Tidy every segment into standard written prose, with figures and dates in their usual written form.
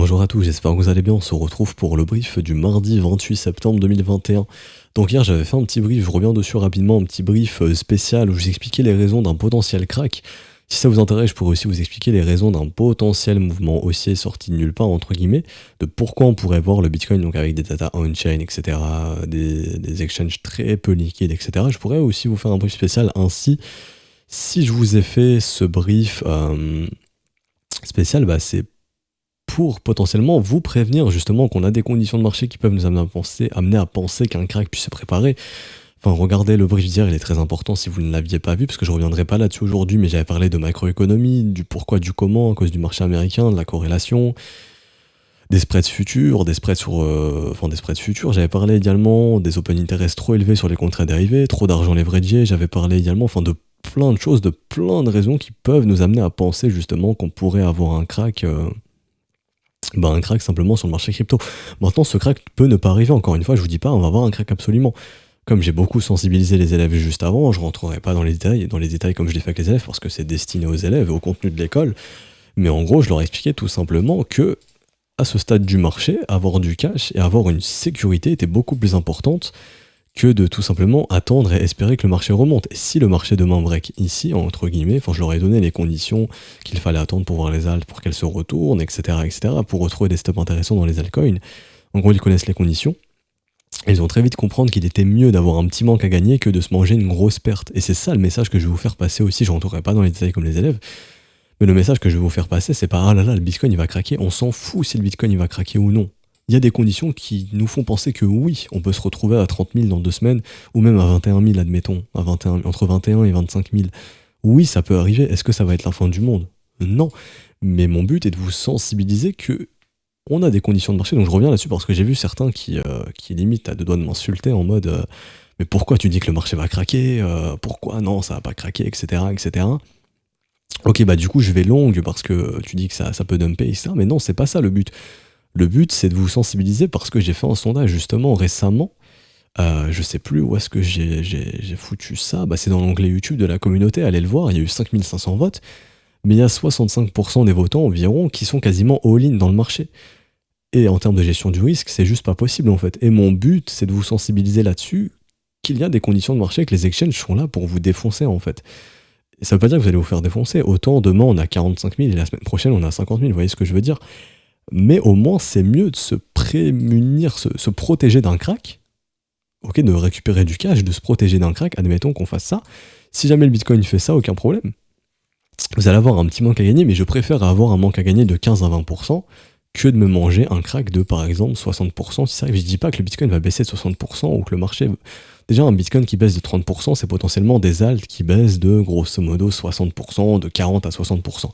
Bonjour à tous, j'espère que vous allez bien. On se retrouve pour le brief du mardi 28 septembre 2021. Donc hier j'avais fait un petit brief, je reviens dessus rapidement, un petit brief spécial où je vous expliquais les raisons d'un potentiel crack. Si ça vous intéresse, je pourrais aussi vous expliquer les raisons d'un potentiel mouvement haussier sorti de nulle part, entre guillemets, de pourquoi on pourrait voir le Bitcoin donc avec des data on-chain, etc., des exchanges très peu liquides, etc. Je pourrais aussi vous faire un brief spécial ainsi. Si je vous ai fait ce brief spécial, c'est pour potentiellement vous prévenir justement qu'on a des conditions de marché qui peuvent nous amener à penser qu'un crack puisse se préparer. Enfin, regardez le brief d'hier, il est très important si vous ne l'aviez pas vu, parce que je ne reviendrai pas là-dessus aujourd'hui, mais j'avais parlé de macroéconomie, du pourquoi, du comment, à cause du marché américain, de la corrélation, des spreads futurs, des spreads futurs. J'avais parlé également des open interest trop élevés sur les contrats dérivés, trop d'argent leveragé. J'avais parlé également de plein de choses, de plein de raisons qui peuvent nous amener à penser justement qu'on pourrait avoir un crack. Un crack simplement sur le marché crypto. Maintenant, ce crack peut ne pas arriver, encore une fois, je vous dis pas, on va avoir un crack absolument. Comme j'ai beaucoup sensibilisé les élèves juste avant, je rentrerai pas dans les détails comme je l'ai fait avec les élèves, parce que c'est destiné aux élèves et au contenu de l'école, mais en gros, je leur expliquais tout simplement que, à ce stade du marché, avoir du cash et avoir une sécurité était beaucoup plus importante que de tout simplement attendre et espérer que le marché remonte. Et si le marché demain break ici, entre guillemets, je leur ai donné les conditions qu'il fallait attendre pour voir les alts, pour qu'elles se retournent, etc., pour retrouver des stops intéressants dans les altcoins. En gros, ils connaissent les conditions. Et ils ont très vite compris qu'il était mieux d'avoir un petit manque à gagner que de se manger une grosse perte. Et c'est ça le message que je vais vous faire passer aussi. Je ne rentrerai pas dans les détails comme les élèves. Mais le message que je vais vous faire passer, c'est pas « Ah là là, le Bitcoin il va craquer ». On s'en fout si le Bitcoin il va craquer ou non. Il y a des conditions qui nous font penser que oui, on peut se retrouver à 30 000 dans 2 semaines, ou même à 21 000, admettons, entre 21 et 25 000. Oui, ça peut arriver. Est-ce que ça va être la fin du monde? Non. Mais mon but est de vous sensibiliser que on a des conditions de marché. Donc je reviens là-dessus parce que j'ai vu certains qui limite à deux doigts de m'insulter en mode mais pourquoi tu dis que le marché va craquer? Pourquoi non, ça va pas craquer, etc., etc. Ok, du coup je vais longue parce que tu dis que ça peut dumper, etc. Mais non, c'est pas ça le but. Le but, c'est de vous sensibiliser parce que j'ai fait un sondage justement récemment. Je sais plus où est-ce que j'ai foutu ça. C'est dans l'onglet YouTube de la communauté. Allez le voir, il y a eu 5500 votes. Mais il y a 65% des votants environ qui sont quasiment all-in dans le marché. Et en termes de gestion du risque, c'est juste pas possible en fait. Et mon but, c'est de vous sensibiliser là-dessus qu'il y a des conditions de marché, que les exchanges sont là pour vous défoncer en fait. Et ça veut pas dire que vous allez vous faire défoncer. Autant demain on a 45 000 et la semaine prochaine on a 50 000. Vous voyez ce que je veux dire? Mais au moins, c'est mieux de se prémunir, se protéger d'un crack, ok, de récupérer du cash, de se protéger d'un crack, admettons qu'on fasse ça. Si jamais le Bitcoin fait ça, aucun problème. Vous allez avoir un petit manque à gagner, mais je préfère avoir un manque à gagner de 15 à 20% que de me manger un crack de, par exemple, 60%. Si ça arrive, je dis pas que le Bitcoin va baisser de 60% ou que le marché... Déjà, un Bitcoin qui baisse de 30%, c'est potentiellement des alts qui baissent de, grosso modo, 60%, de 40 à 60%.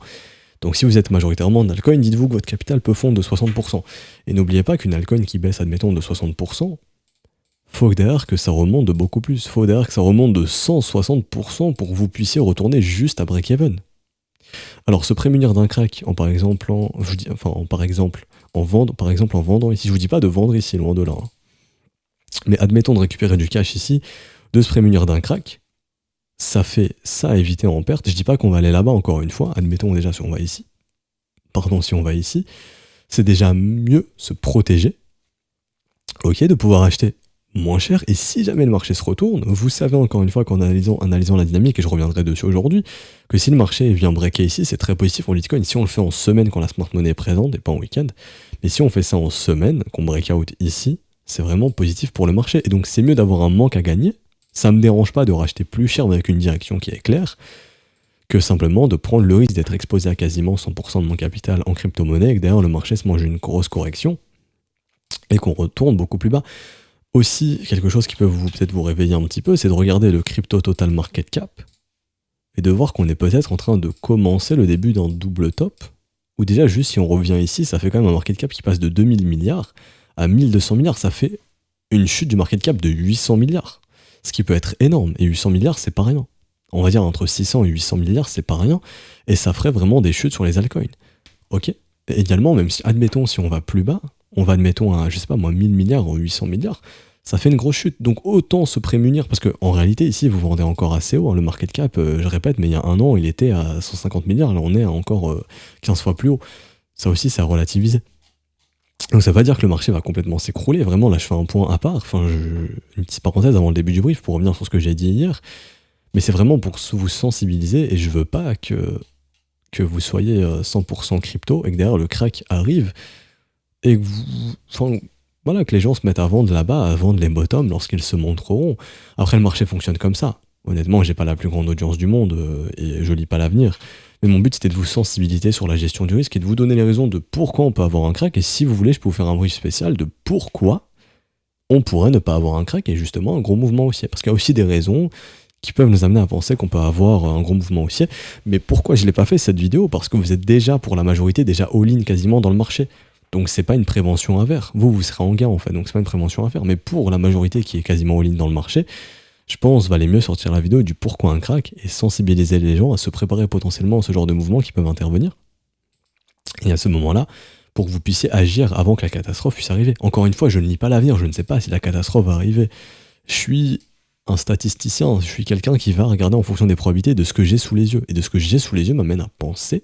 Donc si vous êtes majoritairement en altcoin, dites-vous que votre capital peut fondre de 60%. Et n'oubliez pas qu'une altcoin qui baisse, admettons, de 60%, faut derrière que ça remonte de beaucoup plus. Faut derrière que ça remonte de 160% pour que vous puissiez retourner juste à break-even. Alors se prémunir d'un crack, en vendant ici, je vous dis pas de vendre ici, loin de là. Mais admettons de récupérer du cash ici, de se prémunir d'un crack, ça fait ça à éviter en perte. Je dis pas qu'on va aller là-bas encore une fois, admettons déjà si on va ici, c'est déjà mieux se protéger, ok, de pouvoir acheter moins cher, et si jamais le marché se retourne, vous savez encore une fois qu'en analysant la dynamique, et je reviendrai dessus aujourd'hui, que si le marché vient breaker ici, c'est très positif pour Bitcoin. Si on le fait en semaine quand la smart money est présente, et pas en week-end, mais si on fait ça en semaine, qu'on break out ici, c'est vraiment positif pour le marché, et donc c'est mieux d'avoir un manque à gagner. Ça me dérange pas de racheter plus cher mais avec une direction qui est claire que simplement de prendre le risque d'être exposé à quasiment 100% de mon capital en crypto-monnaie et que derrière le marché se mange une grosse correction et qu'on retourne beaucoup plus bas. Aussi, quelque chose qui peut peut-être vous réveiller un petit peu, c'est de regarder le crypto total market cap et de voir qu'on est peut-être en train de commencer le début d'un double top, ou déjà juste si on revient ici, ça fait quand même un market cap qui passe de 2000 milliards à 1200 milliards, ça fait une chute du market cap de 800 milliards. Ce qui peut être énorme, et 800 milliards, c'est pas rien. On va dire entre 600 et 800 milliards, c'est pas rien, et ça ferait vraiment des chutes sur les altcoins. Ok? Et également, même si, admettons, si on va plus bas, on va, admettons, à, 1000 milliards ou 800 milliards, ça fait une grosse chute. Donc autant se prémunir, parce qu'en réalité, ici, vous vendez encore assez haut, le market cap, je répète, mais il y a un an, il était à 150 milliards, là on est à encore 15 fois plus haut. Ça aussi, c'est à relativiser. Donc ça va dire que le marché va complètement s'écrouler. Vraiment, là, je fais un point à part. Enfin, une petite parenthèse avant le début du brief pour revenir sur ce que j'ai dit hier. Mais c'est vraiment pour vous sensibiliser et je veux pas que vous soyez 100% crypto et que derrière le crack arrive et que enfin, voilà, que les gens se mettent à vendre là-bas, à vendre les bottoms lorsqu'ils se montreront. Après, le marché fonctionne comme ça. Honnêtement, j'ai pas la plus grande audience du monde et je lis pas l'avenir. Mais mon but, c'était de vous sensibiliser sur la gestion du risque et de vous donner les raisons de pourquoi on peut avoir un crack. Et si vous voulez, je peux vous faire un brief spécial de pourquoi on pourrait ne pas avoir un crack et justement un gros mouvement haussier. Parce qu'il y a aussi des raisons qui peuvent nous amener à penser qu'on peut avoir un gros mouvement haussier. Mais pourquoi je ne l'ai pas fait cette vidéo? Parce que vous êtes déjà, pour la majorité, déjà all-in quasiment dans le marché. Donc c'est pas une prévention à faire. Vous serez en gain en fait, donc c'est pas une prévention à faire. Mais pour la majorité qui est quasiment all-in dans le marché, je pense valait mieux sortir la vidéo du pourquoi un crack et sensibiliser les gens à se préparer potentiellement à ce genre de mouvements qui peuvent intervenir. Et à ce moment-là, pour que vous puissiez agir avant que la catastrophe puisse arriver. Encore une fois, je ne lis pas l'avenir, je ne sais pas si la catastrophe va arriver. Je suis un statisticien, je suis quelqu'un qui va regarder en fonction des probabilités de ce que j'ai sous les yeux. Et de ce que j'ai sous les yeux m'amène à penser,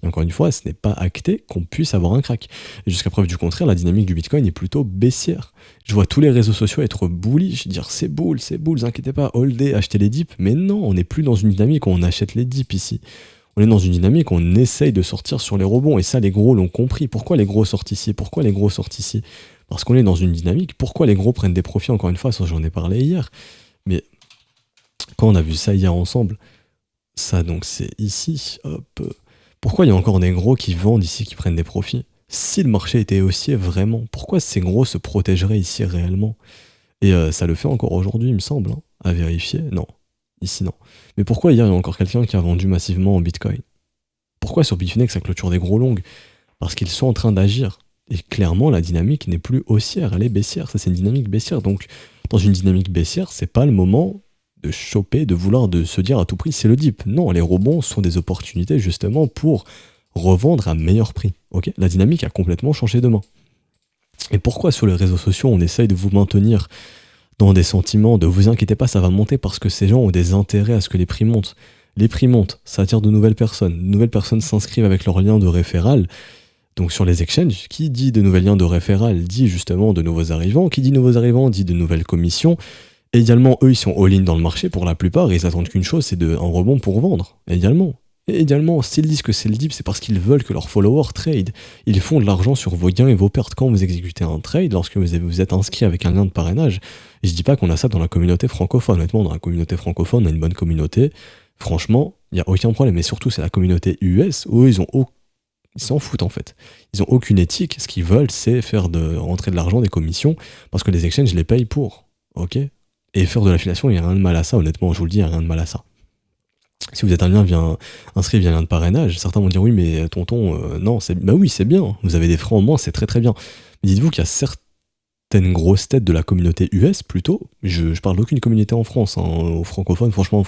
et encore une fois, ce n'est pas acté qu'on puisse avoir un crack. Et jusqu'à preuve du contraire, la dynamique du Bitcoin est plutôt baissière. Je vois tous les réseaux sociaux être bullish, dire c'est bull, vous inquiétez pas, holdez, achetez les dips. Mais non, on n'est plus dans une dynamique où on achète les dips ici. On est dans une dynamique où on essaye de sortir sur les rebonds. Et ça, les gros l'ont compris. Pourquoi les gros sortent ici? Pourquoi les gros sortent ici? Parce qu'on est dans une dynamique. Pourquoi les gros prennent des profits? Encore une fois, ça j'en ai parlé hier. Mais quand on a vu ça hier ensemble, ça donc c'est ici, hop. Pourquoi il y a encore des gros qui vendent ici, qui prennent des profits? Si le marché était haussier vraiment, pourquoi ces gros se protégeraient ici réellement? Et ça le fait encore aujourd'hui, il me semble, hein, à vérifier. Non, ici non. Mais pourquoi hier il y a encore quelqu'un qui a vendu massivement en Bitcoin? Pourquoi sur Bitfinex ça clôture des gros longs? Parce qu'ils sont en train d'agir. Et clairement, la dynamique n'est plus haussière, elle est baissière. Ça, c'est une dynamique baissière. Donc, dans une dynamique baissière, c'est pas le moment de choper, de vouloir de se dire à tout prix c'est le dip. Non, les rebonds sont des opportunités justement pour revendre à meilleur prix. Ok, la dynamique a complètement changé de main. Et pourquoi sur les réseaux sociaux on essaye de vous maintenir dans des sentiments de vous inquiétez pas, ça va monter parce que ces gens ont des intérêts à ce que les prix montent. Les prix montent, ça attire de nouvelles personnes. De nouvelles personnes s'inscrivent avec leur lien de référal. Donc sur les exchanges, qui dit de nouveaux liens de référal dit justement de nouveaux arrivants. Qui dit nouveaux arrivants dit de nouvelles commissions. Et également, eux, ils sont all-in dans le marché pour la plupart, et ils attendent qu'une chose, c'est un rebond pour vendre, également. Et également, s'ils disent que c'est le dip, c'est parce qu'ils veulent que leurs followers trade. Ils font de l'argent sur vos gains et vos pertes. Quand vous exécutez un trade, lorsque vous êtes inscrit avec un lien de parrainage, et je dis pas qu'on a ça dans la communauté francophone. Honnêtement, dans la communauté francophone, on a une bonne communauté. Franchement, il n'y a aucun problème. Mais surtout, c'est la communauté US où ils s'en foutent en fait. Ils ont aucune éthique. Ce qu'ils veulent, c'est faire rentrer de l'argent, des commissions, parce que les exchanges les payent pour. Ok? Et faire de l'affiliation, il n'y a rien de mal à ça, honnêtement, je vous le dis, il n'y a rien de mal à ça. Si vous êtes inscrit via un lien de parrainage, certains vont dire oui, mais tonton, non, bah oui, c'est bien, vous avez des frais en moins, c'est très très bien. Mais dites-vous qu'il y a certaines grosses têtes de la communauté US plutôt, je parle d'aucune communauté en France, hein, aux francophones, franchement,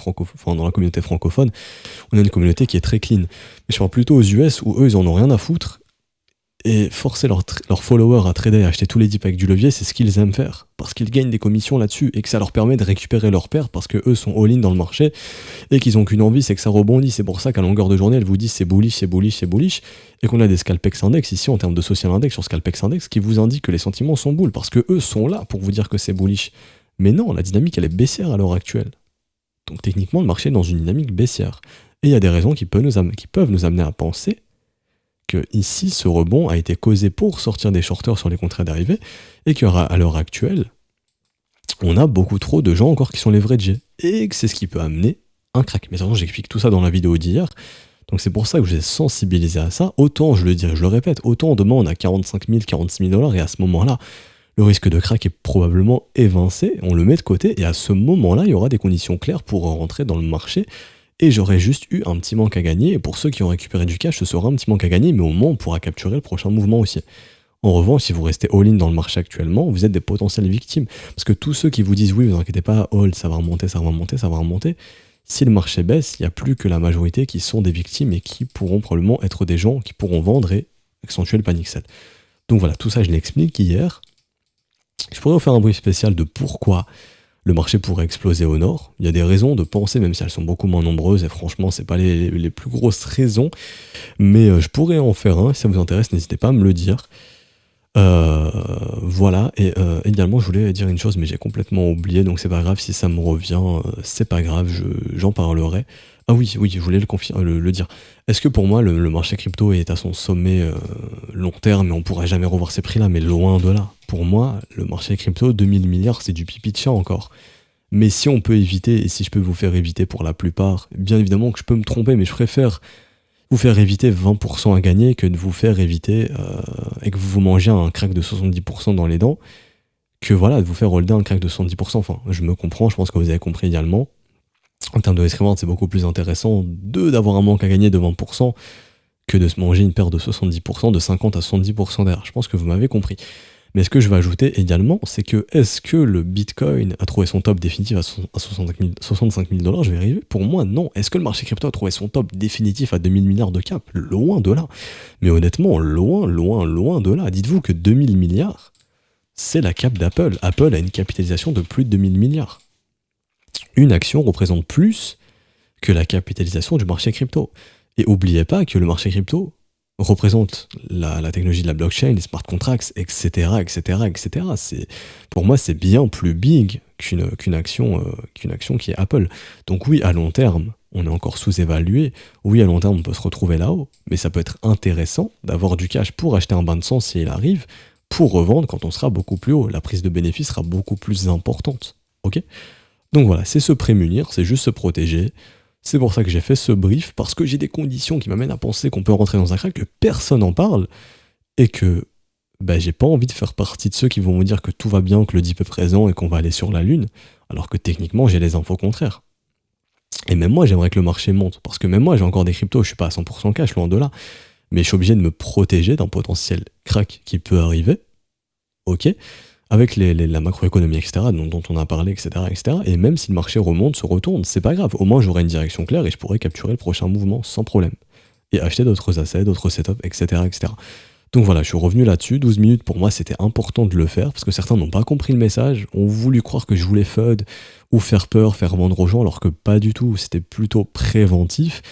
dans la communauté francophone, on a une communauté qui est très clean. Mais je parle plutôt aux US où eux, ils en ont rien à foutre. Et forcer leurs followers à trader et à acheter tous les dips avec du levier, c'est ce qu'ils aiment faire. Parce qu'ils gagnent des commissions là-dessus et que ça leur permet de récupérer leurs pertes parce qu'eux sont all-in dans le marché et qu'ils n'ont qu'une envie, c'est que ça rebondit. C'est pour ça qu'à longueur de journée, elles vous disent c'est bullish, c'est bullish, c'est bullish. Et qu'on a des Scalpex Index ici en termes de social index sur Scalpex Index qui vous indique que les sentiments sont bulles parce qu'eux sont là pour vous dire que c'est bullish. Mais non, la dynamique elle est baissière à l'heure actuelle. Donc techniquement, le marché est dans une dynamique baissière. Et il y a des raisons qui peuvent nous amener à penser que ici, ce rebond a été causé pour sortir des shorters sur les contrats d'arrivée et qu'à l'heure actuelle, on a beaucoup trop de gens encore qui sont leveragés et que c'est ce qui peut amener un crack. Mais de toute façon, j'explique tout ça dans la vidéo d'hier. Donc c'est pour ça que je vous ai sensibilisé à ça. Autant, je le dis, je le répète, autant demain on a 45 000, 46 000 dollars et à ce moment-là, le risque de crack est probablement évincé, on le met de côté et à ce moment-là, il y aura des conditions claires pour rentrer dans le marché. Et j'aurais juste eu un petit manque à gagner, et pour ceux qui ont récupéré du cash, ce sera un petit manque à gagner, mais au moins on pourra capturer le prochain mouvement aussi. En revanche, si vous restez all-in dans le marché actuellement, vous êtes des potentielles victimes. Parce que tous ceux qui vous disent oui, vous inquiétez pas, hold, ça va remonter, ça va remonter, ça va remonter, si le marché baisse, il n'y a plus que la majorité qui sont des victimes et qui pourront probablement être des gens qui pourront vendre et accentuer le panic sell. Donc voilà, tout ça je l'explique hier. Je pourrais vous faire un brief spécial de pourquoi le marché pourrait exploser au nord. Il y a des raisons de penser, même si elles sont beaucoup moins nombreuses, et franchement, c'est pas les plus grosses raisons, mais je pourrais en faire un, si ça vous intéresse, n'hésitez pas à me le dire. Voilà, et également, je voulais dire une chose, mais j'ai complètement oublié, donc c'est pas grave si ça me revient, c'est pas grave, j'en parlerai. Ah oui, oui, je voulais le dire. Est-ce que pour moi, le marché crypto est à son sommet long terme et on pourra jamais revoir ces prix-là, mais loin de là. Pour moi, le marché crypto, 2000 milliards, c'est du pipi de chat encore. Mais si on peut éviter, et si je peux vous faire éviter pour la plupart, bien évidemment que je peux me tromper, mais je préfère vous faire éviter 20% à gagner que de vous faire éviter et que vous vous mangez un crack de 70% dans les dents, que voilà, de vous faire holder un crack de 70%. Enfin, je me comprends, je pense que vous avez compris également. En termes de risk reward, c'est beaucoup plus intéressant d'avoir un manque à gagner de 20% que de se manger une perte de 70%, de 50 à 70% derrière. Je pense que vous m'avez compris. Mais ce que je vais ajouter également, c'est que est-ce que le Bitcoin a trouvé son top définitif à 65 000 dollars? Je vais y arriver. Pour moi, non. Est-ce que le marché crypto a trouvé son top définitif à 2000 milliards de cap? Loin de là. Mais honnêtement, loin, loin, loin de là. Dites-vous que 2000 milliards, c'est la cap d'Apple. Apple a une capitalisation de plus de 2000 milliards. Une action représente plus que la capitalisation du marché crypto. Et oubliez pas que le marché crypto représente la technologie de la blockchain, les smart contracts, etc., etc., etc. Pour moi, c'est bien plus big qu'une action qui est Apple. Donc oui, à long terme, on est encore sous-évalué. Oui, à long terme, on peut se retrouver là-haut. Mais ça peut être intéressant d'avoir du cash pour acheter un bain de sang si il arrive, pour revendre quand on sera beaucoup plus haut. La prise de bénéfice sera beaucoup plus importante. Ok? Donc voilà, c'est se prémunir, c'est juste se protéger. C'est pour ça que j'ai fait ce brief, parce que j'ai des conditions qui m'amènent à penser qu'on peut rentrer dans un crack, que personne n'en parle, et que j'ai pas envie de faire partie de ceux qui vont me dire que tout va bien, que le DIP est présent et qu'on va aller sur la Lune, alors que techniquement j'ai les infos contraires. Et même moi j'aimerais que le marché monte, parce que même moi j'ai encore des cryptos, je suis pas à 100% cash, loin de là, mais je suis obligé de me protéger d'un potentiel crack qui peut arriver, ok, avec la macroéconomie, etc., dont on a parlé, etc., etc. Et même si le marché remonte, se retourne, c'est pas grave. Au moins, j'aurai une direction claire et je pourrai capturer le prochain mouvement sans problème. Et acheter d'autres assets, d'autres setups, etc., etc. Donc voilà, je suis revenu là-dessus. 12 minutes, pour moi, c'était important de le faire parce que certains n'ont pas compris le message, ont voulu croire que je voulais FUD ou faire peur, faire vendre aux gens, alors que pas du tout. C'était plutôt préventif.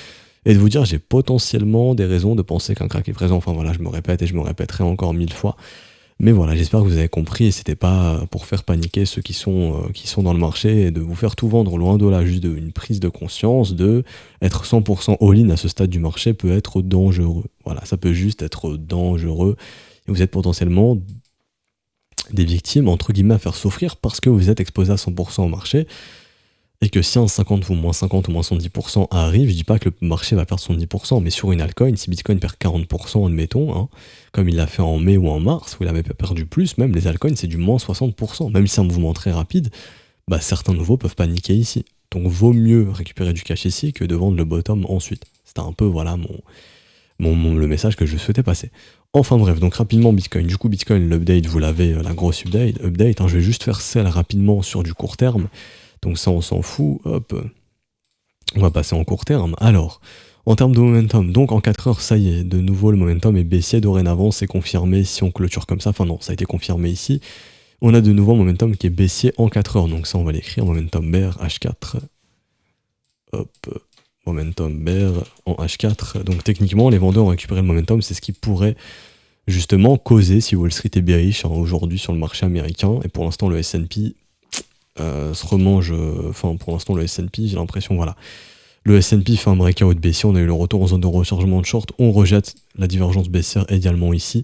Et de vous dire, j'ai potentiellement des raisons de penser qu'un crack est présent. Enfin voilà, je me répète et je me répéterai encore 1000 fois. Mais voilà, j'espère que vous avez compris et c'était pas pour faire paniquer ceux qui sont dans le marché et de vous faire tout vendre, loin de là, juste une prise de conscience de être 100% all-in à ce stade du marché peut être dangereux. Voilà, ça peut juste être dangereux et vous êtes potentiellement des victimes, entre guillemets, à faire souffrir parce que vous êtes exposé à 100% au marché et que si un 50 ou moins 50 ou moins 110% arrive, je dis pas que le marché va perdre 110%, mais sur une altcoin, si Bitcoin perd 40%, admettons, hein, comme il l'a fait en mai ou en mars, où il avait perdu plus, même les altcoins, c'est du moins 60%. Même si c'est un mouvement très rapide, certains nouveaux peuvent paniquer ici. Donc vaut mieux récupérer du cash ici que de vendre le bottom ensuite. C'était un peu, voilà, le message que je souhaitais passer. Enfin bref, donc rapidement Bitcoin. Du coup, Bitcoin, l'update, vous l'avez, la grosse update, hein, je vais juste faire celle rapidement sur du court terme. Donc ça, on s'en fout. Hop. On va passer en court terme. Alors, en termes de momentum, donc en 4 heures, ça y est, de nouveau, le momentum est baissier dorénavant. C'est confirmé si on clôture comme ça. Enfin non, ça a été confirmé ici. On a de nouveau un momentum qui est baissier en 4 heures. Donc ça, on va l'écrire. Momentum bear H4. Hop. Momentum bear en H4. Donc techniquement, les vendeurs ont récupéré le momentum. C'est ce qui pourrait justement causer, si Wall Street est bearish aujourd'hui sur le marché américain. Et pour l'instant, le S&P se remange, pour l'instant le S&P, j'ai l'impression, voilà, le S&P fait un breakout baissier, on a eu le retour en zone de rechargement de short, on rejette la divergence baissière également ici,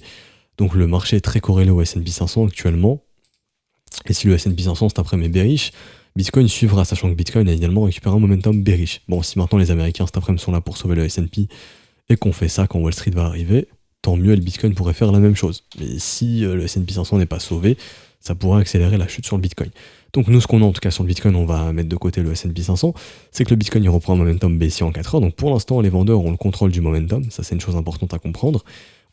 donc le marché est très corrélé au S&P 500 actuellement, et si le S&P 500 cet après-midi est bearish, Bitcoin suivra, sachant que Bitcoin a également récupéré un momentum bearish. Bon, si maintenant les Américains cet après-midi sont là pour sauver le S&P, et qu'on fait ça quand Wall Street va arriver, tant mieux, et le Bitcoin pourrait faire la même chose. Mais si le S&P 500 n'est pas sauvé, ça pourrait accélérer la chute sur le Bitcoin. Donc nous, ce qu'on a en tout cas sur le Bitcoin, on va mettre de côté le S&P 500, c'est que le Bitcoin il reprend un momentum baissier en 4 heures. Donc pour l'instant, les vendeurs ont le contrôle du momentum, ça c'est une chose importante à comprendre.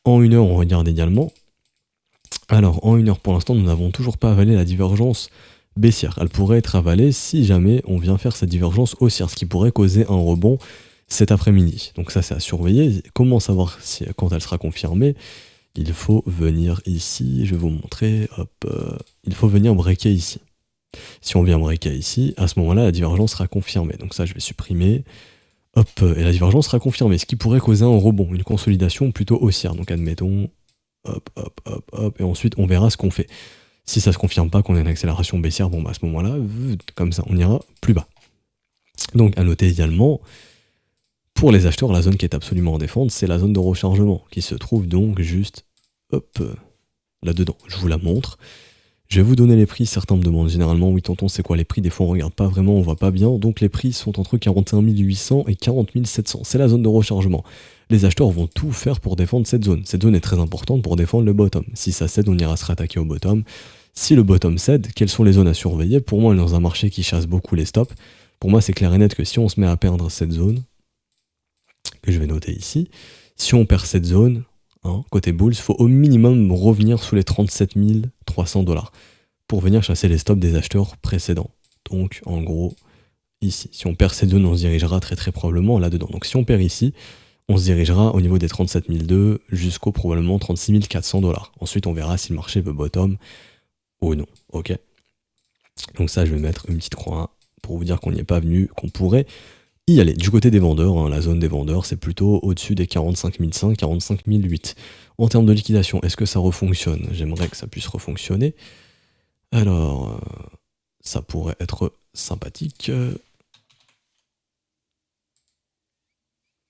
En 1 heure, on regarde également. Alors en 1 heure, pour l'instant, nous n'avons toujours pas avalé la divergence baissière. Elle pourrait être avalée si jamais on vient faire cette divergence haussière, ce qui pourrait causer un rebond cet après-midi. Donc ça c'est à surveiller. Comment savoir quand elle sera confirmée? Il faut venir ici, je vais vous montrer, hop, il faut venir breaker ici. Si on vient breaker ici, à ce moment-là, la divergence sera confirmée. Donc ça, je vais supprimer. Hop, et la divergence sera confirmée, ce qui pourrait causer un rebond, une consolidation plutôt haussière. Donc admettons, et ensuite on verra ce qu'on fait. Si ça se confirme pas qu'on a une accélération baissière, bon bah à ce moment-là, comme ça, on ira plus bas. Donc à noter également, pour les acheteurs, la zone qui est absolument en défense, c'est la zone de rechargement, qui se trouve donc juste, là-dedans. Je vous la montre. Je vais vous donner les prix, certains me demandent généralement, oui tonton c'est quoi les prix, des fois on regarde pas vraiment, on voit pas bien, donc les prix sont entre 41 800 et 40 700, c'est la zone de rechargement. Les acheteurs vont tout faire pour défendre cette zone est très importante pour défendre le bottom. Si ça cède, on ira se rattaquer au bottom. Si le bottom cède, quelles sont les zones à surveiller? Pour moi, on est dans un marché qui chasse beaucoup les stops. Pour moi, c'est clair et net que si on se met à perdre cette zone, que je vais noter ici, si on perd cette zone, côté bulls, il faut au minimum revenir sous les 37 300 $ pour venir chasser les stops des acheteurs précédents. Donc, en gros, ici, si on perd cette zone, on se dirigera très très probablement là-dedans. Donc, si on perd ici, on se dirigera au niveau des 37 200 jusqu'au probablement 36 400 $. Ensuite, on verra si le marché peut bottom ou non. Ok. Donc ça, je vais mettre une petite croix pour vous dire qu'on n'y est pas venu, qu'on pourrait y aller. Du côté des vendeurs, la zone des vendeurs, c'est plutôt au-dessus des 45 500, 45 800. En termes de liquidation, est-ce que ça refonctionne? J'aimerais que ça puisse refonctionner. Alors, ça pourrait être sympathique.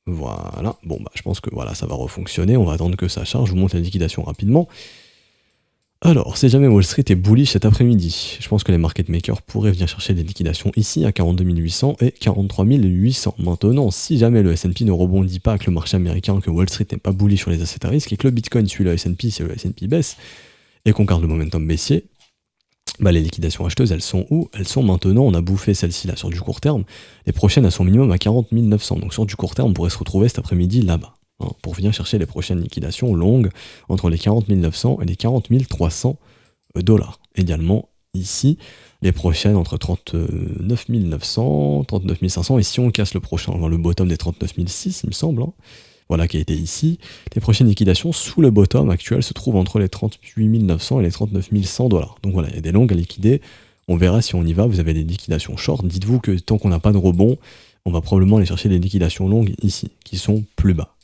Voilà, bon bah je pense que voilà, ça va refonctionner, on va attendre que ça charge, je vous montre la liquidation rapidement. Alors, si jamais Wall Street est bullish cet après-midi, je pense que les market makers pourraient venir chercher des liquidations ici à 42 800 et 43 800. Maintenant, si jamais le S&P ne rebondit pas, que le marché américain, que Wall Street n'est pas bullish sur les assets à risque et que le Bitcoin suit le S&P, si le S&P baisse et qu'on garde le momentum baissier, bah les liquidations acheteuses, elles sont où? Elles sont maintenant, on a bouffé celle-ci là sur du court terme, les prochaines elles sont minimum à 40 900, donc sur du court terme on pourrait se retrouver cet après-midi là-bas, pour venir chercher les prochaines liquidations longues entre les 40 900 et les 40 300 $. Également ici, les prochaines entre 39 900, 39 500, et si on casse le prochain, le bottom des 39 600 il me semble, voilà qui a été ici. Les prochaines liquidations sous le bottom actuel se trouvent entre les 38 900 et les 39 100 $. Donc voilà, il y a des longues à liquider. On verra si on y va. Vous avez des liquidations short. Dites-vous que tant qu'on n'a pas de rebond, on va probablement aller chercher des liquidations longues ici, qui sont plus bas.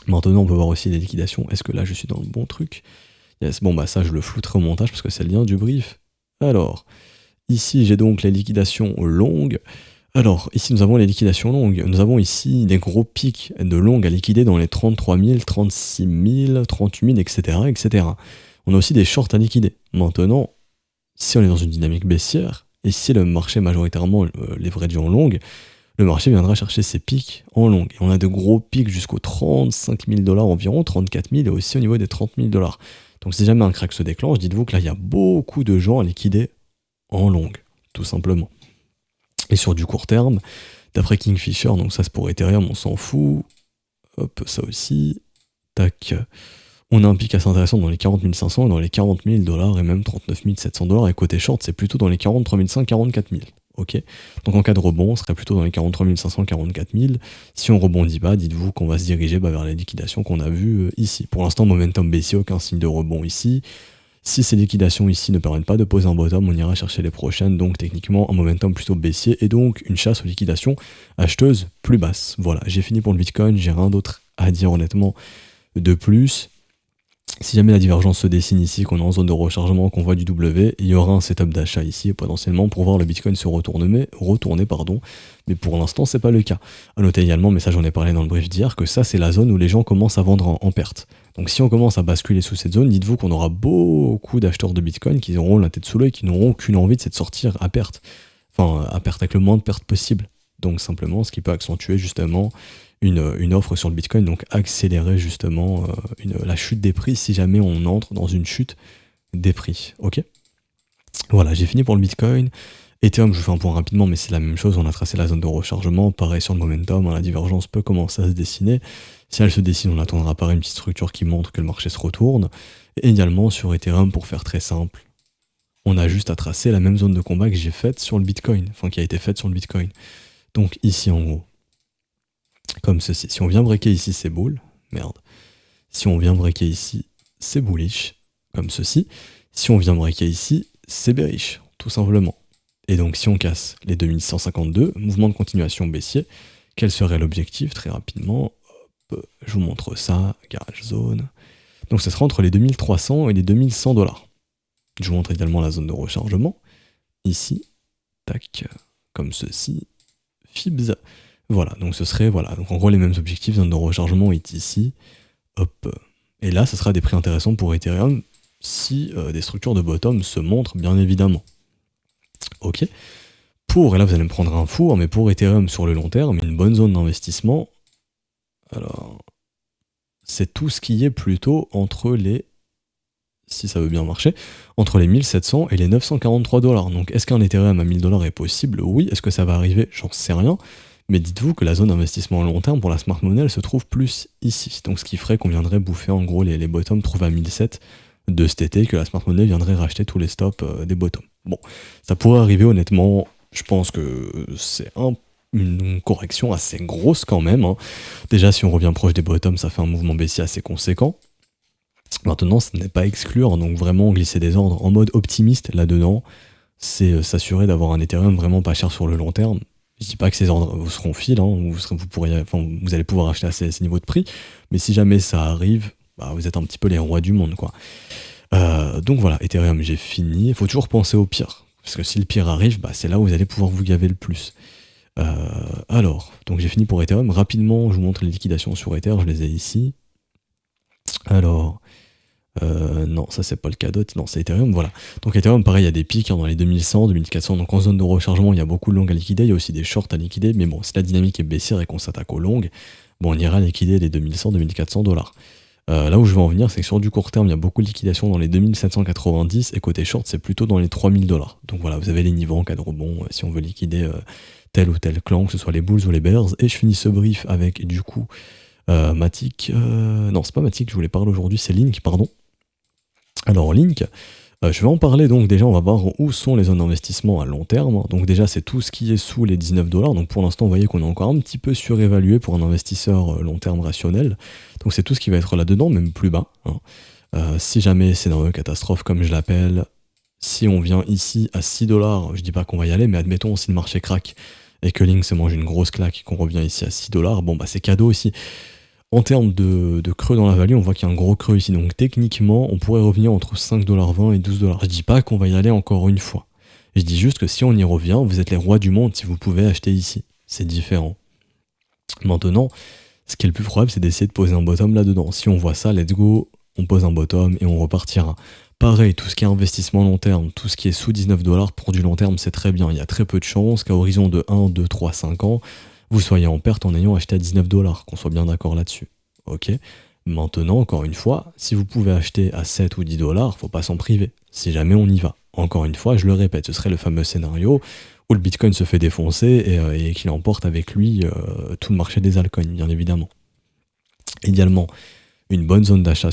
Maintenant, on peut voir aussi des liquidations. Est-ce que là, je suis dans le bon truc? Yes. Bon, bah ça, je le flouterai au montage parce que c'est le lien du brief. Alors, ici, j'ai donc les liquidations longues. Alors, ici, nous avons les liquidations longues. Nous avons ici des gros pics de longues à liquider dans les 33 000, 36 000, 38 000, etc., etc. On a aussi des shorts à liquider. Maintenant, si on est dans une dynamique baissière, et si le marché majoritairement leverage en longue, le marché viendra chercher ses pics en longue. Et on a de gros pics jusqu'aux 35 000 $ environ, 34 000, et aussi au niveau des 30 000 $. Donc si jamais un crack se déclenche, dites-vous que là, il y a beaucoup de gens à liquider en longue, tout simplement. Et sur du court terme, d'après Kingfisher, donc ça c'est pour Ethereum, on s'en fout. Hop, ça aussi. Tac. On a un pic assez intéressant dans les 40 500 et dans les 40 000 $ et même 39 700 $. Et côté short, c'est plutôt dans les 43 500, 44 000. Ok. Donc en cas de rebond, on serait plutôt dans les 43 500, 44 000. Si on rebondit pas, dites-vous qu'on va se diriger vers les liquidations qu'on a vues ici. Pour l'instant, momentum baissier, aucun signe de rebond ici. Si ces liquidations ici ne permettent pas de poser un bottom, on ira chercher les prochaines, donc techniquement un momentum plutôt baissier et donc une chasse aux liquidations acheteuses plus basses. Voilà, j'ai fini pour le Bitcoin, j'ai rien d'autre à dire honnêtement de plus. Si jamais la divergence se dessine ici, qu'on est en zone de rechargement, qu'on voit du W, il y aura un setup d'achat ici potentiellement pour voir le Bitcoin se retourner, mais pour l'instant c'est pas le cas. À noter également, mais ça j'en ai parlé dans le brief d'hier, que ça c'est la zone où les gens commencent à vendre en perte. Donc si on commence à basculer sous cette zone, dites-vous qu'on aura beaucoup d'acheteurs de Bitcoin qui auront la tête sous l'œil, qui n'auront qu'une envie, c'est de sortir à perte. Enfin, à perte avec le moins de pertes possible. Donc simplement, ce qui peut accentuer justement une offre sur le Bitcoin, donc accélérer justement la chute des prix si jamais on entre dans une chute des prix. Ok. Voilà, j'ai fini pour le Bitcoin. Ethereum, je vous fais un point rapidement, mais c'est la même chose, on a tracé la zone de rechargement, pareil sur le momentum, la divergence peut commencer à se dessiner. Si elle se dessine, on attendra par une petite structure qui montre que le marché se retourne. Et également sur Ethereum, pour faire très simple, on a juste à tracer la même zone de combat que j'ai faite sur le Bitcoin, enfin qui a été faite sur le Bitcoin. Donc ici en gros, comme ceci. Si on vient breaker ici, c'est bull, merde. Si on vient breaker ici, c'est bullish, comme ceci. Si on vient breaker ici, c'est bearish, tout simplement. Et donc si on casse les 2152, mouvement de continuation baissier, quel serait l'objectif? Très rapidement, hop, je vous montre ça, garage zone. Donc ça sera entre les 2300 et les 2100 $. Je vous montre également la zone de rechargement. Ici, tac, comme ceci, Fibs. Voilà, donc ce serait, voilà, donc en gros les mêmes objectifs, zone de rechargement est ici, hop. Et là, ça sera des prix intéressants pour Ethereum si des structures de bottom se montrent, bien évidemment. Ok. Et là vous allez me prendre un four, mais pour Ethereum sur le long terme, une bonne zone d'investissement, alors, c'est tout ce qui est plutôt entre les, si ça veut bien marcher, entre les 1700 et les 943 $. Donc est-ce qu'un Ethereum à 1000 $ est possible? Oui. Est-ce que ça va arriver? J'en sais rien. Mais dites-vous que la zone d'investissement à long terme pour la smart money, elle se trouve plus ici. Donc ce qui ferait qu'on viendrait bouffer en gros les bottoms trouvés à 1700 de cet été, que la smart money viendrait racheter tous les stops des bottoms. Bon, ça pourrait arriver honnêtement. Je pense que c'est une correction assez grosse quand même. Hein. Déjà, si on revient proche des bottoms, ça fait un mouvement baissier assez conséquent. Maintenant, ce n'est pas exclure, donc vraiment glisser des ordres en mode optimiste là-dedans, c'est s'assurer d'avoir un Ethereum vraiment pas cher sur le long terme. Je dis pas que ces ordres vous seront fil, hein, vous allez pouvoir acheter à ces niveaux de prix, mais si jamais ça arrive, bah, vous êtes un petit peu les rois du monde, quoi. Donc voilà, Ethereum, j'ai fini. Il faut toujours penser au pire. Parce que si le pire arrive, bah, c'est là où vous allez pouvoir vous gaver le plus. Alors, donc j'ai fini pour Ethereum. Rapidement, je vous montre les liquidations sur Ether, je les ai ici. Alors, non, ça c'est pas le cas d'autre, non, c'est Ethereum, voilà. Donc Ethereum, pareil, il y a des pics hein, dans les 2100, 2400, donc en zone de rechargement, il y a beaucoup de longues à liquider, il y a aussi des shorts à liquider, mais bon, si la dynamique est baissière et qu'on s'attaque aux longues, bon, on ira liquider les 2100, 2400 $. Là où je veux en venir, c'est que sur du court terme, il y a beaucoup de liquidations dans les 2790 et côté short, c'est plutôt dans les 3000 $. Donc voilà, vous avez les niveaux en cas de rebond si on veut liquider tel ou tel clan, que ce soit les bulls ou les bears. Et je finis ce brief avec du coup Matic. Non, c'est pas Matic, je voulais parler aujourd'hui, c'est Link, pardon. Alors Link, je vais en parler donc déjà, on va voir où sont les zones d'investissement à long terme. Donc déjà c'est tout ce qui est sous les 19 $, donc pour l'instant vous voyez qu'on est encore un petit peu surévalué pour un investisseur long terme rationnel. Donc c'est tout ce qui va être là-dedans, même plus bas. Hein. Si jamais scénario catastrophe comme je l'appelle, si on vient ici à 6 $, je dis pas qu'on va y aller, mais admettons si le marché craque et que Link se mange une grosse claque et qu'on revient ici à 6 $, bon bah c'est cadeau aussi. En termes de creux dans la value, on voit qu'il y a un gros creux ici. Donc techniquement, on pourrait revenir entre 5,20 $ et 12 $. Je dis pas qu'on va y aller encore une fois. Je dis juste que si on y revient, vous êtes les rois du monde si vous pouvez acheter ici. C'est différent. Maintenant, ce qui est le plus probable, c'est d'essayer de poser un bottom là-dedans. Si on voit ça, let's go, on pose un bottom et on repartira. Pareil, tout ce qui est investissement long terme, tout ce qui est sous 19 $ pour du long terme, c'est très bien. Il y a très peu de chances qu'à horizon de 1, 2, 3, 5 ans, vous soyez en perte en ayant acheté à 19 $, qu'on soit bien d'accord là-dessus. Ok. Maintenant, encore une fois, si vous pouvez acheter à 7 ou 10 $, faut pas s'en priver, si jamais on y va. Encore une fois, je le répète, ce serait le fameux scénario où le Bitcoin se fait défoncer et qu'il emporte avec lui tout le marché des altcoins, bien évidemment. Également, une bonne zone d'achat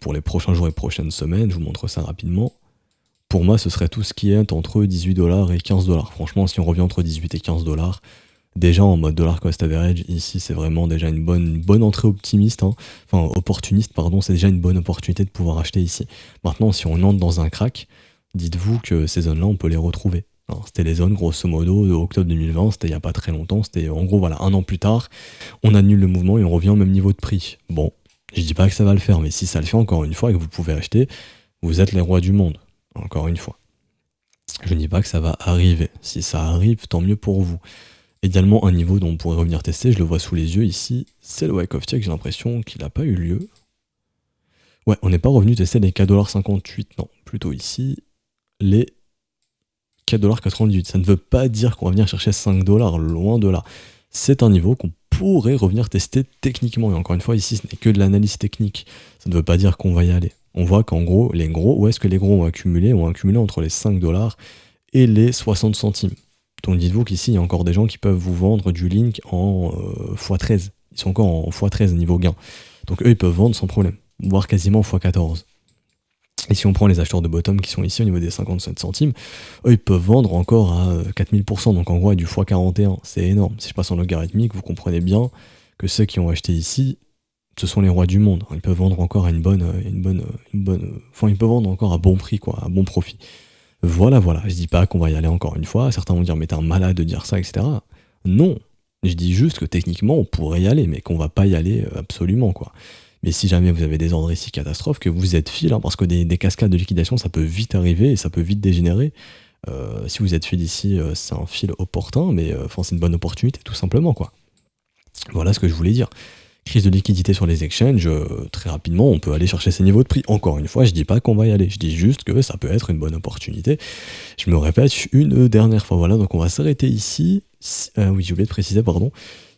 pour les prochains jours et prochaines semaines, je vous montre ça rapidement. Pour moi, ce serait tout ce qui est entre 18 $ et 15 $. Franchement, si on revient entre 18 et 15 $, déjà en mode dollar cost average, ici c'est vraiment déjà une bonne entrée optimiste, hein. Enfin opportuniste pardon, c'est déjà une bonne opportunité de pouvoir acheter ici. Maintenant si on entre dans un crack, dites-vous que ces zones là on peut les retrouver. Alors, c'était les zones grosso modo de octobre 2020, c'était il n'y a pas très longtemps, c'était en gros voilà un an plus tard, on annule le mouvement et on revient au même niveau de prix. Bon, je dis pas que ça va le faire, mais si ça le fait encore une fois et que vous pouvez acheter, vous êtes les rois du monde, encore une fois. Je ne dis pas que ça va arriver, si ça arrive tant mieux pour vous. Également un niveau dont on pourrait revenir tester, je le vois sous les yeux ici, c'est le Wyckoff Check, j'ai l'impression qu'il n'a pas eu lieu. Ouais, on n'est pas revenu tester les 4,58$, non, plutôt ici, les 4,98$. Ça ne veut pas dire qu'on va venir chercher 5$, loin de là. C'est un niveau qu'on pourrait revenir tester techniquement, et encore une fois ici ce n'est que de l'analyse technique, ça ne veut pas dire qu'on va y aller. On voit qu'en gros, les gros, où est-ce que les gros ont accumulé entre les 5$ et les 60 centimes. Donc dites-vous qu'ici, il y a encore des gens qui peuvent vous vendre du Link en x13. Ils sont encore en x13 niveau gain. Donc eux, ils peuvent vendre sans problème, voire quasiment x14. Et si on prend les acheteurs de bottom qui sont ici au niveau des 57 centimes, eux, ils peuvent vendre encore à 4000%. Donc en gros, à du x41. C'est énorme. Si je passe en logarithmique, vous comprenez bien que ceux qui ont acheté ici, ce sont les rois du monde. Ils peuvent vendre encore à ils peuvent vendre encore à bon prix, quoi, à bon profit. Voilà, je dis pas qu'on va y aller encore une fois, certains vont dire mais t'es un malade de dire ça, etc. Non, je dis juste que techniquement on pourrait y aller, mais qu'on va pas y aller absolument, quoi. Mais si jamais vous avez des ordres ici catastrophes, que vous êtes fil, hein, parce que des cascades de liquidation, ça peut vite arriver et ça peut vite dégénérer. Si vous êtes fil ici, c'est un fil opportun, mais c'est une bonne opportunité, tout simplement, quoi. Voilà ce que je voulais dire. Crise de liquidité sur les exchanges, très rapidement, on peut aller chercher ces niveaux de prix. Encore une fois, je dis pas qu'on va y aller, je dis juste que ça peut être une bonne opportunité. Je me répète une dernière fois, voilà, donc on va s'arrêter ici. Oui, j'ai oublié de préciser, pardon.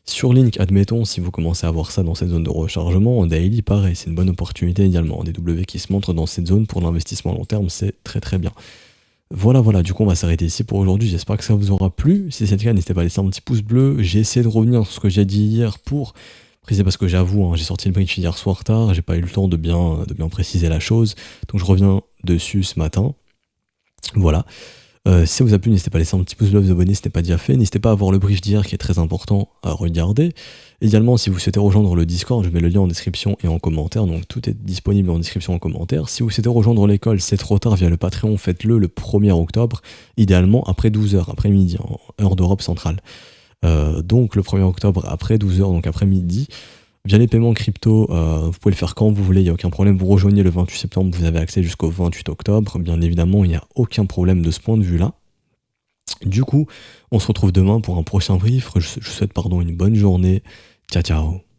Sur Link, admettons, si vous commencez à voir ça dans cette zone de rechargement, en daily, pareil, c'est une bonne opportunité également. Des W qui se montrent dans cette zone pour l'investissement à long terme, c'est très très bien. Voilà, du coup on va s'arrêter ici pour aujourd'hui, j'espère que ça vous aura plu. Si c'est le cas, n'hésitez pas à laisser un petit pouce bleu. J'ai essayé de revenir sur ce que j'ai dit hier pour préciser, parce que j'avoue, hein, j'ai sorti le brief hier soir tard, j'ai pas eu le temps de bien préciser la chose, donc je reviens dessus ce matin. Voilà. Si ça vous a plu, n'hésitez pas à laisser un petit pouce bleu, vous abonner si ce n'est pas déjà fait. N'hésitez pas à voir le brief d'hier qui est très important à regarder. Également, si vous souhaitez rejoindre le Discord, je mets le lien en description et en commentaire. Donc tout est disponible en description et en commentaire. Si vous souhaitez rejoindre l'école, c'est trop tard via le Patreon, faites-le le 1er octobre, idéalement après 12h, après midi, en heure d'Europe centrale. Donc le 1er octobre après 12h, donc après midi. Via les paiements crypto, vous pouvez le faire quand vous voulez, il n'y a aucun problème. Vous rejoignez le 28 septembre, vous avez accès jusqu'au 28 octobre. Bien évidemment, il n'y a aucun problème de ce point de vue-là. Du coup, on se retrouve demain pour un prochain brief. Je souhaite une bonne journée. Ciao, ciao.